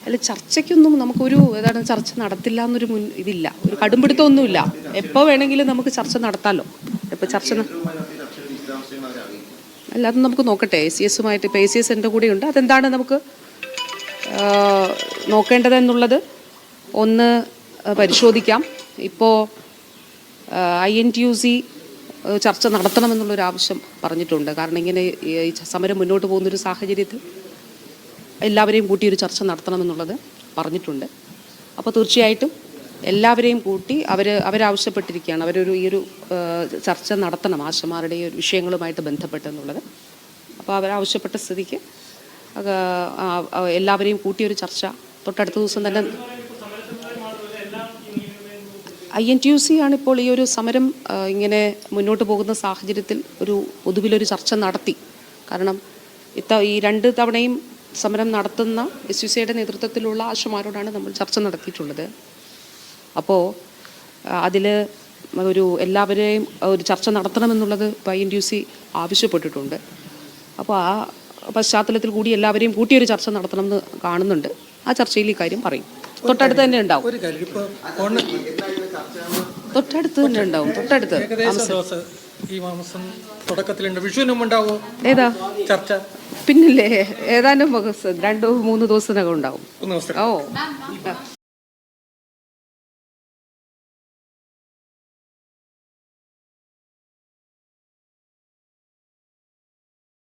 അല്ല, ചർച്ചയ്ക്കൊന്നും നമുക്കൊരു ചർച്ച നടത്തില്ല എന്നൊരു ഇതില്ല, ഒരു കടുംപിടുത്തമൊന്നുമില്ല. എപ്പോൾ വേണമെങ്കിലും നമുക്ക് ചർച്ച നടത്താമല്ലോ. ഇപ്പോൾ ചർച്ച അല്ല, അത് നമുക്ക് നോക്കട്ടെ. ACS ഇപ്പോൾ ACS എൻ്റെ കൂടെയുണ്ട്. അതെന്താണ് നമുക്ക് നോക്കേണ്ടതെന്നുള്ളത് ഒന്ന് പരിശോധിക്കാം. ഇപ്പോൾ INTUC ചർച്ച നടത്തണമെന്നുള്ളൊരു ആവശ്യം പറഞ്ഞിട്ടുണ്ട്. കാരണം ഇങ്ങനെ ഈ സമരം മുന്നോട്ട് പോകുന്നൊരു സാഹചര്യത്തിൽ എല്ലാവരെയും കൂട്ടി ഒരു ചർച്ച നടത്തണമെന്നുള്ളത് പറഞ്ഞിട്ടുണ്ട്. അപ്പോൾ തീർച്ചയായിട്ടും എല്ലാവരെയും കൂട്ടി അവരാവശ്യപ്പെട്ടിരിക്കുകയാണ്. ഈ ഒരു ചർച്ച നടത്തണം ആശമാരുടെ ഈ വിഷയങ്ങളുമായിട്ട് ബന്ധപ്പെട്ടെന്നുള്ളത്. അപ്പോൾ അവരാവശ്യപ്പെട്ട സ്ഥിതിക്ക് എല്ലാവരെയും കൂട്ടിയൊരു ചർച്ച തൊട്ടടുത്ത ദിവസം തന്നെ. INTUC ആണിപ്പോൾ ഈ ഒരു സമരം ഇങ്ങനെ മുന്നോട്ട് പോകുന്ന സാഹചര്യത്തിൽ പൊതുവിലൊരു ചർച്ച നടത്തി. കാരണം ഈ 2 തവണയും സമരം നടത്തുന്ന SUCയുടെ നേതൃത്വത്തിലുള്ള ആശമാരോടാണ് നമ്മൾ ചർച്ച നടത്തിയിട്ടുള്ളത്. അപ്പോൾ അതിൽ എല്ലാവരെയും ഒരു ചർച്ച നടത്തണമെന്നുള്ളത് INTUC ആവശ്യപ്പെട്ടിട്ടുണ്ട്. അപ്പോൾ ആ പശ്ചാത്തലത്തിൽ കൂടി എല്ലാവരെയും കൂട്ടിയൊരു ചർച്ച നടത്തണമെന്ന് കാണുന്നുണ്ട്. ആ ചർച്ചയിൽ ഈ കാര്യം പറയും. തൊട്ടടുത്ത് തന്നെ ഉണ്ടാവും. തൊട്ടടുത്ത് തന്നെ ഉണ്ടാവും. തൊട്ടടുത്ത് ഈ മാസം തുടക്കത്തിലുണ്ട്. വിഷുവിനും ഉണ്ടാവോ ഏതാ ചർച്ച? പിന്നില്ലേ, ഏതാനും 2-3 ദിവസത്തിനകം ഉണ്ടാവും. ഓ.